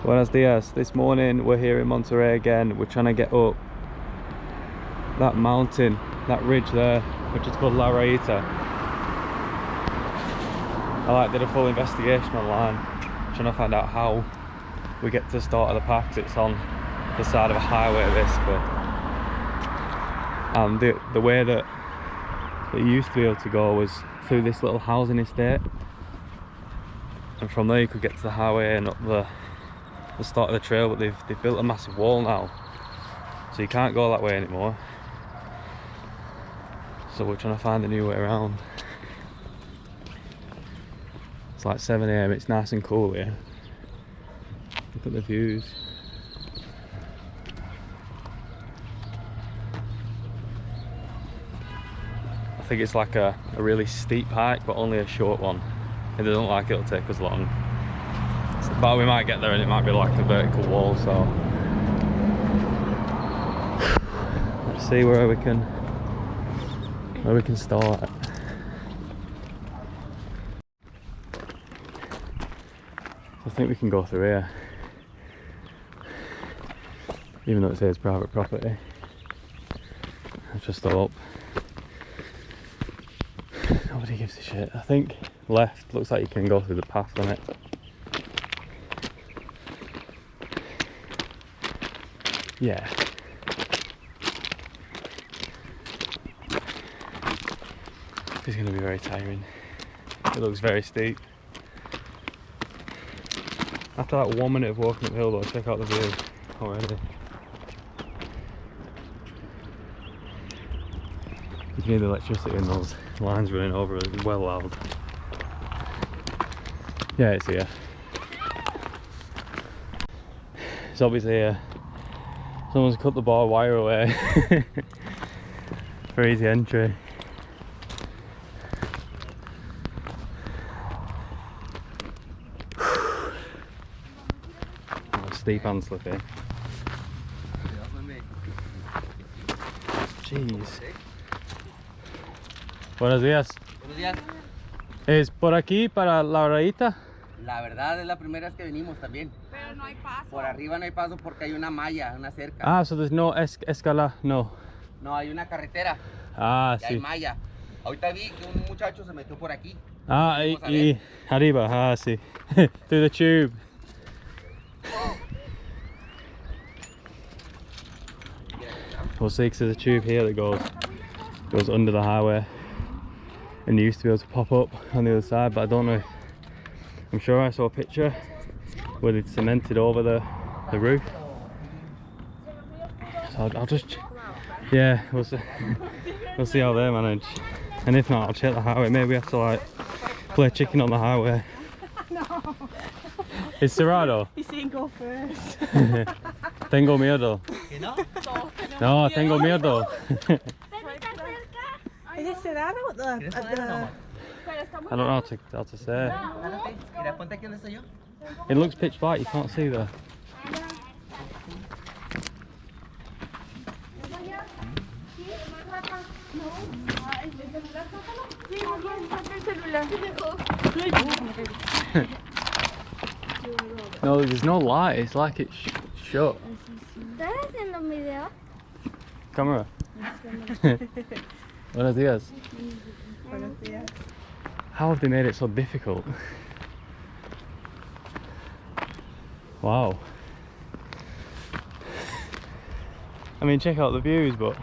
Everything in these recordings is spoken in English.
Buenos dias. This morning we're here in Monterrey again. We're trying to get up that mountain, that ridge there, which is called Rayita. I did a full investigation online, trying to find out how we get to the start of the park, 'cause it's on the side of a highway basically. And the way that you used to be able to go was through this little housing estate, and from there you could get to the highway and up the start of the trail, but they've built a massive wall now, so you can't go that way anymore. So we're trying to find a new way around. It's like 7 AM, it's nice and cool here. Look at the views. I think it's like a really steep hike, but only a short one. It doesn't look like it'll take us long. But we might get there and it might be like a vertical wall, so let's see where we can start. I think we can go through here, even though it says private property. Let's just go up. Nobody gives a shit. I think left looks like you can go through the path on it. Yeah. It's going to be very tiring. It looks very steep. After that 1 minute of walking uphill though, check out the view already. You can hear the electricity in those lines running over as well loud. Yeah, it's here. It's obviously here. Someone's cut the barbed wire away for easy entry. Oh, steep and slippy. Jeez. Buenos días. Buenos días. ¿Es por aquí para la Rayita? La verdad es la primera vez que venimos también. Pero no hay paso. Por arriba no hay paso porque hay una malla, una cerca. Ah, so there's no escala, no. No, hay una carretera Ah, y hay sí. malla. Ahorita vi que un muchacho se metió por aquí. Ah, Vamos a y arriba, ah, sí. Through the tube. We'll see, 'cause there's a tube here that goes under the highway, and you used to be able to pop up on the other side, but I don't know if, I'm sure I saw a picture where they'd cemented over the roof. So I'll just, yeah, we'll see how they manage. And if not, I'll check the highway. Maybe we have to like play chicken on the highway. No. It's Cerrado. He's saying go first. Tengo miedo. ¿No? No, tengo miedo. Is it Cerrado at the... I don't know how to say. Mira, ponte aquí donde estoy yo. It looks pitch black, you can't see there. No, there's no light, it's like it's shut. ¿Estás haciendo un video? Camera. Buenos días. Buenos días. How have they made it so difficult? Wow. I mean, check out the views, but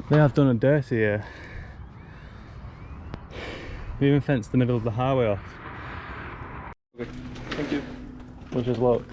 they have done a dirty here. They even fenced the middle of the highway off. Okay. Thank you. We'll just look.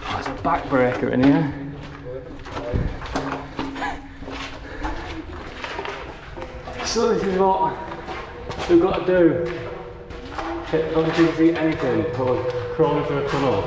Oh, there's a backbreaker in here. So this is what we've got to do. Don't you see anything or crawling through a tunnel.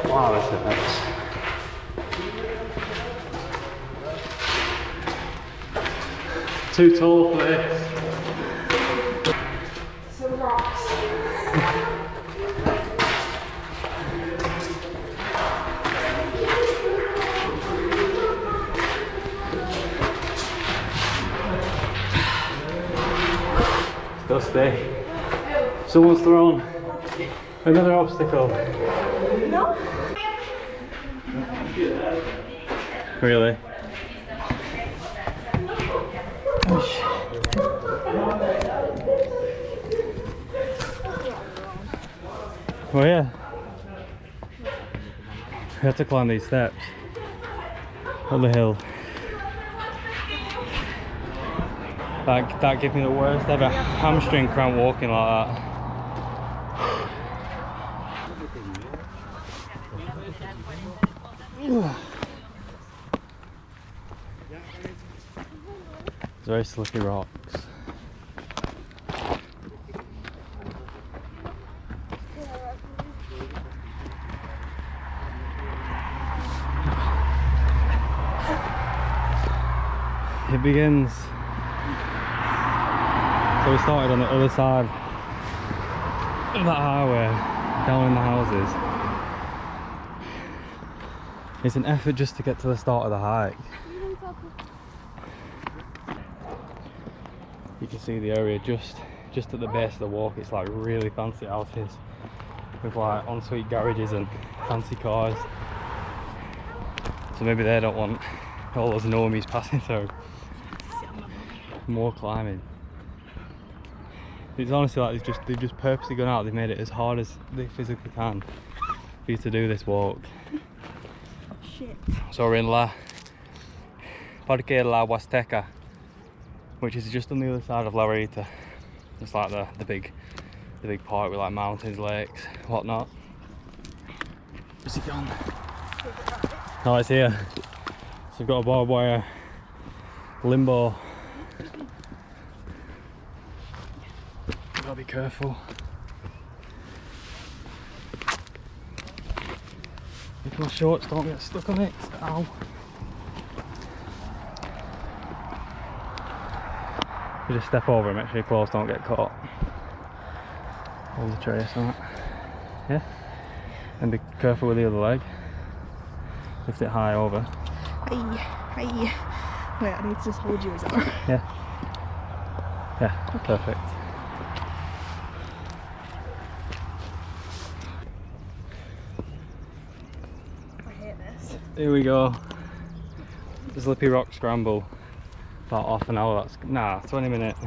Wow, that's nice. Too tall for this. Some rocks. They'll stay. Someone's thrown another obstacle. No? Really? Oh yeah. We have to climb these steps up the hill. That gave me the worst ever hamstring cramp walking like that. It's very slippy rocks. It begins. So we started on the other side of that highway, down in the houses. It's an effort just to get to the start of the hike. You can see the area just at the base of the walk. It's like really fancy houses with like ensuite garages and fancy cars. So maybe they don't want all those normies passing through. More climbing. It's honestly like they've just purposely gone out. They've made it as hard as they physically can for you to do this walk. Shit. So we're in Parque la Huasteca, which is just on the other side of Rayita. It's like the big park with like mountains, lakes, whatnot. Where's he gone? Oh, it's here. So we've got a barbed wire limbo. Gotta be careful. If my shorts don't get stuck on it. Ow. You just step over and make sure your clothes don't get caught. Hold the tray or something. Yeah? And be careful with the other leg. Lift it high over. Hi. Wait, I need to just hold you as well. Yeah. Yeah, okay. Perfect. I hate this. Here we go. The Slippy Rock Scramble. About half an hour, that's, nah, 20 minutes.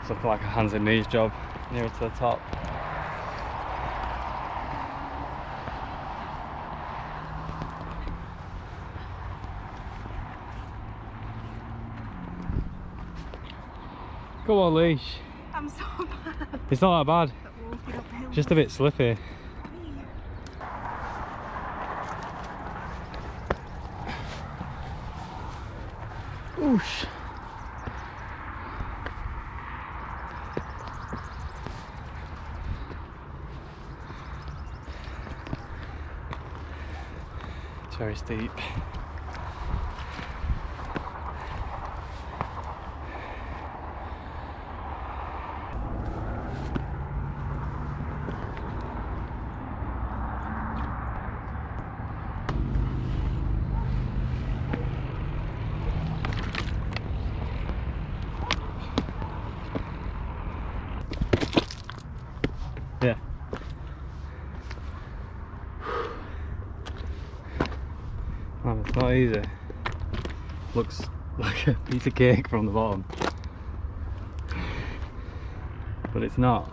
It's looking like a hands and knees job, nearer to the top. Come on, leash. I'm so bad It's not that bad. at walking uphill. Just a bit slippy. Oosh. It's very steep. Yeah. Man, it's not easy. Looks like a piece of cake from the bottom. But it's not.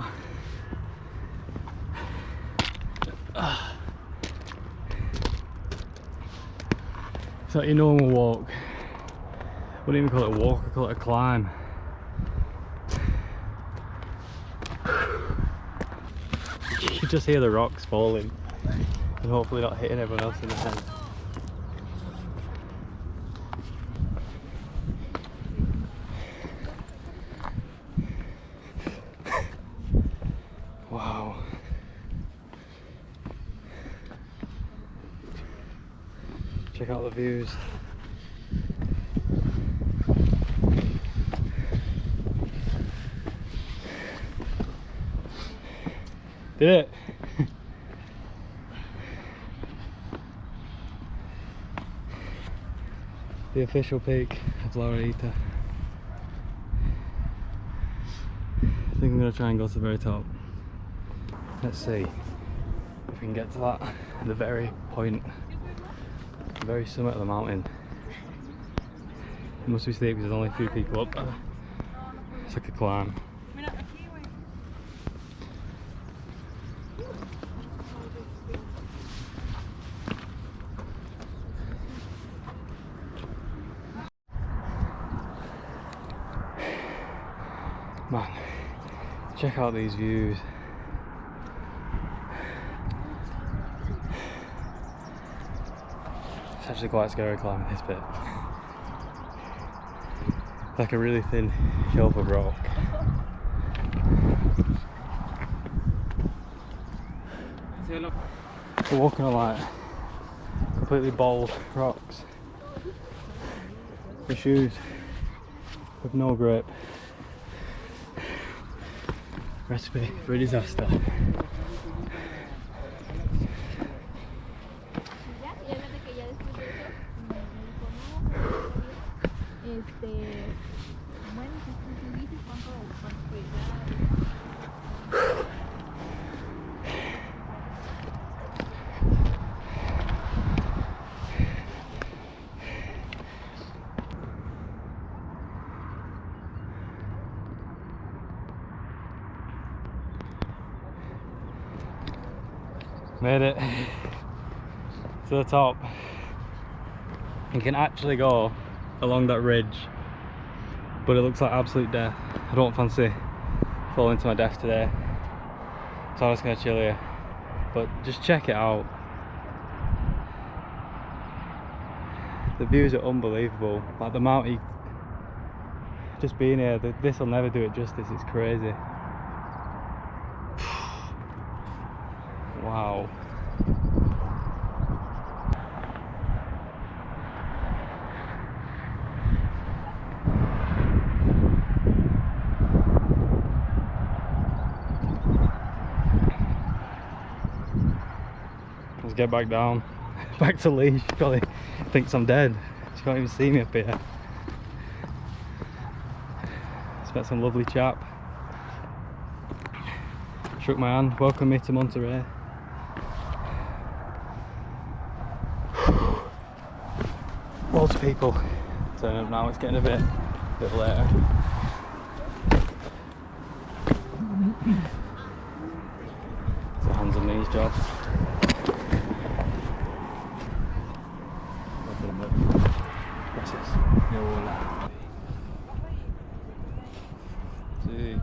It's not your normal walk. I wouldn't even call it a walk, I call it a climb. You can just hear the rocks falling and hopefully not hitting everyone else in the head. Wow. Check out the views. Did it? The official peak of Rayita. I think I'm going to try and go to the very top. Let's see if we can get to that, the very point, the very summit of the mountain. It must be steep because there's only a few people up there. It's like a climb. Man, check out these views. It's actually quite scary climbing this bit. It's like a really thin shelf of rock. We're walking on like completely bald rocks. The shoes with no grip. Recipe for a disaster. Made it to the top. You can actually go along that ridge, but it looks like absolute death. I don't fancy falling to my death today, so I'm just gonna chill here. But just check it out. The views are unbelievable. Like the mountain, just being here, this will never do it justice. It's crazy. Wow. Let's get back down. Back to Lee. She probably thinks I'm dead. She can't even see me up here. Just met some lovely chap. Shook my hand, welcomed me to Monterrey. Loads of people turning up now. It's getting a bit later. It's a hands and knees job. Gracias. Sí.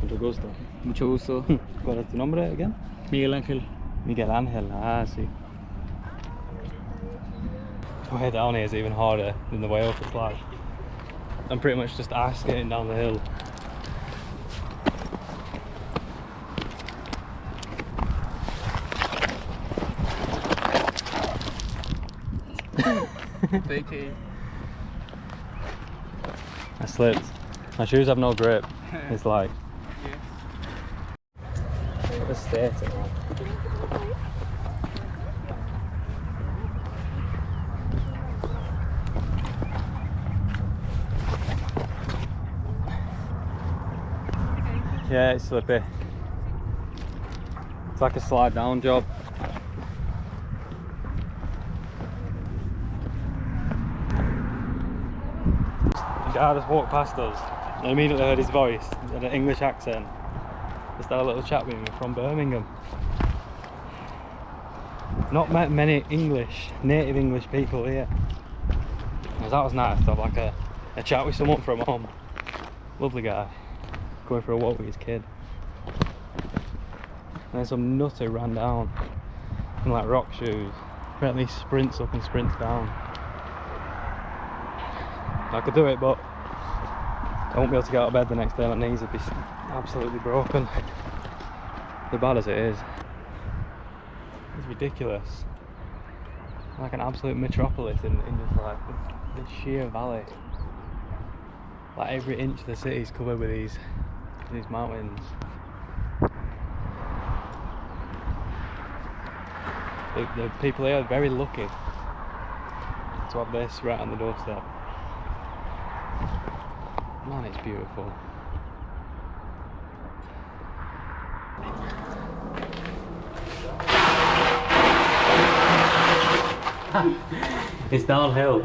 Mucho gusto. Mucho gusto. ¿Cuál es tu nombre again? Miguel Ángel. Miguel Ángel, ah, sí. The way down here is even harder than the way up. It's like I'm pretty much just ice skating down the hill. Thank I slipped. My shoes have no grip. It's like a state. Yeah, it's slippy. It's like a slide down job. The guy just walked past us and I immediately heard his voice and an English accent. Just had a little chat with him from Birmingham. Not met many native English people here. That was nice to have like a chat with someone from home. Lovely guy. Going for a walk with his kid. And then some nutter ran down in like rock shoes. Apparently sprints up and sprints down. I could do it, but I won't be able to get out of bed the next day. My knees would be absolutely broken. As bad as it is. It's ridiculous. Like an absolute metropolis in just like this sheer valley. Like every inch of the city is covered with these mountains. The people here are very lucky to have this right on the doorstep. Man, it's beautiful. It's downhill.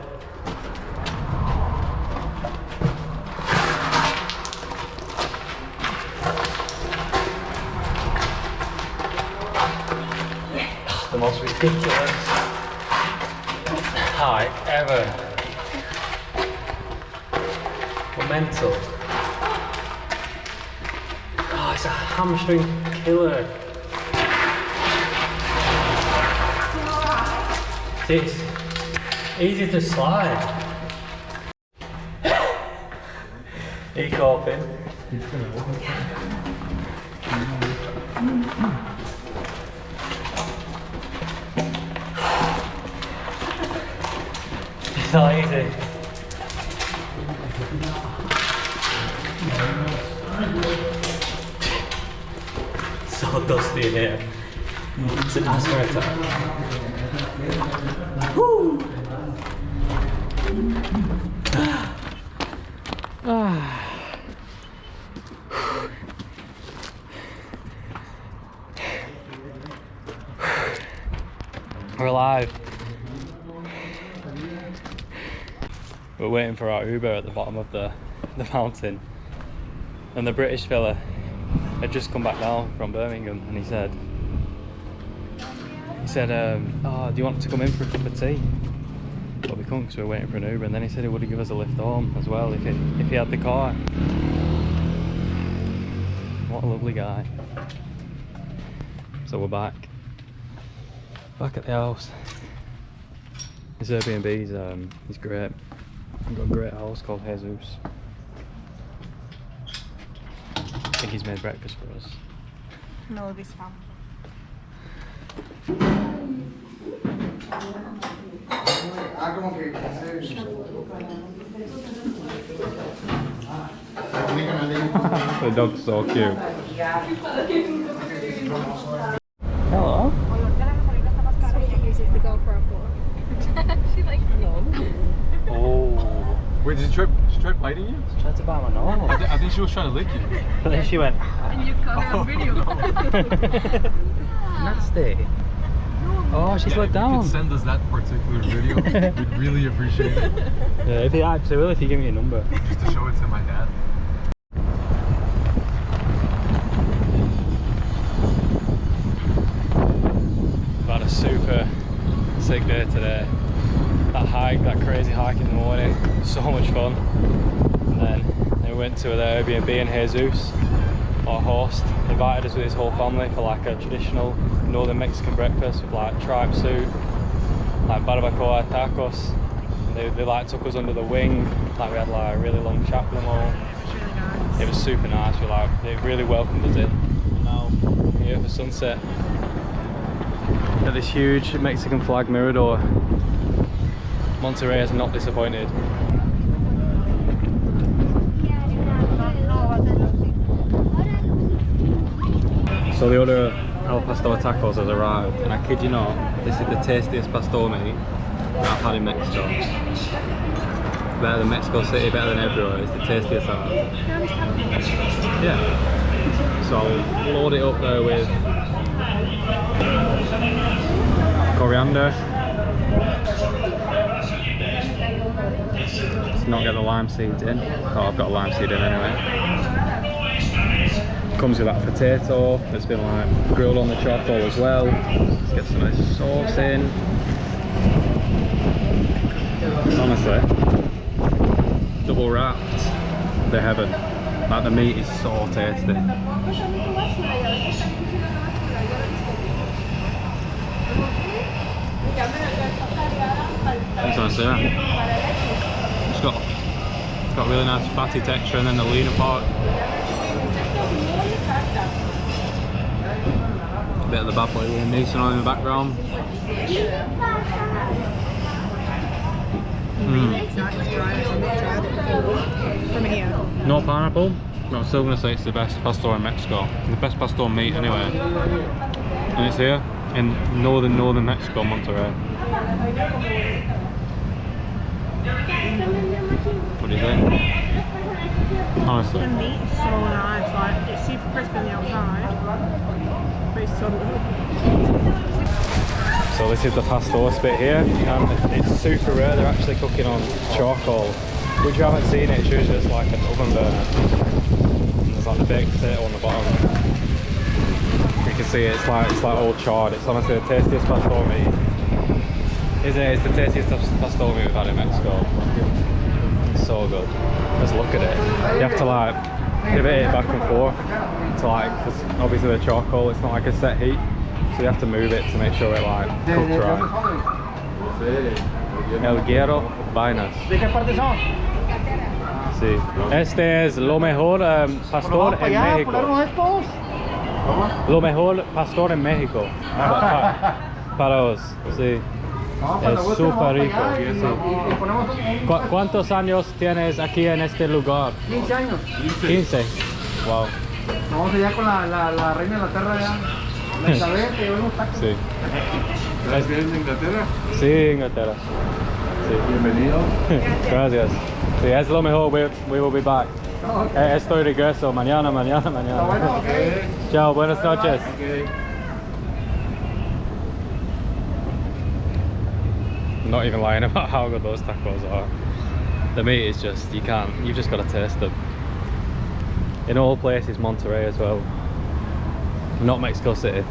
The most ridiculous hike ever. What mental? Oh, it's a hamstring killer. It's easy to slide. Are you coping? It's not easy. It's so dusty in here. It's an asthma attack. Woo! We're alive. We're waiting for our Uber at the bottom of the mountain, and the British fella had just come back down from Birmingham, and he said, oh, do you want to come in for a cup of tea? But we couldn't because we were waiting for an Uber, and then he said he would give us a lift home as well if he had the car. What a lovely guy. So we're back at the house. This Airbnb's is great. We've got a great house called Jesus. I think he's made breakfast for us. No, this one. The dog's so cute. Hello. She likes Oh. Wait, did she try biting you? She tried to bite my nose. I think she was trying to lick you. But then she went. and you caught her on video. Nasty. Oh, she slid If you down. could send us that particular video, we'd really appreciate it. Yeah, if you actually will, if you give me your number. Just to show it to my dad. We've had a super sick day today. That crazy hike in the morning, so much fun. And then we went to the Airbnb in Jesus. Our host invited us with his whole family for like a traditional northern Mexican breakfast with like tripe soup, like barbacoa, tacos. And they like took us under the wing, like we had like a really long chat with them all. It was super nice. They really welcomed us in. And now we're here for sunset. Got this huge Mexican flag mirador. Monterrey has not disappointed. So the order of El Pastor tacos has arrived, and I kid you not, this is the tastiest pastor meat I've had in Mexico. Better than Mexico City, better than everywhere. It's the tastiest I've had. Yeah. So I'll load it up there with coriander. Let's not get the lime seeds in. Oh, I've got a lime seed in anyway. Comes with that potato that's been like grilled on the charcoal as well. Let's get some nice sauce in. Honestly, double wrapped, they're heaven. Like the meat is so tasty. That's honestly, yeah. It's got really nice fatty texture, and then the leaner part. A bit of the bad boy Liam Neeson on in the background. No pineapple. No, I'm still going to say it's the best pastor in Mexico. The best pastor meat anyway. And it's here in northern Mexico, Monterrey. What do you think? Honestly. The meat is so nice. Like, it's super crispy on the outside, but it's so good. So this is the pastor bit here, and it's super rare. They're actually cooking on charcoal. Which you haven't seen it, it's usually just like an oven burner. There's like the baked potato on the bottom. You can see it's like all charred. It's honestly the tastiest pastor meat. It's the tastiest pastor meat we've had in Mexico. It's so good. Just look at it. You have to like pivot it back and forth to like, because obviously the charcoal, it's not like a set heat, so you have to move it to make sure it like cooks right. El Guero Vainas. ¿De qué parte son? Sí. Este es lo mejor pastor en México. estos? Lo mejor pastor en México. Para vos, sí. Es súper rico. Sí. ¿Cuántos años tienes aquí en este lugar? 15 años. 15. Wow. Vamos allá con la reina de la tierra ya. La Isabel, que llevamos tacos. Sí. ¿Vienes de Inglaterra? Sí, Inglaterra. Sí. Bienvenido. Gracias. Sí, es lo mejor. We will be back. Estoy regreso mañana. Bueno, okay. Chao, buenas noches. Okay. I'm not even lying about how good those tacos are. The meat is just, you've just got to taste them. In all places, Monterrey as well. Not Mexico City.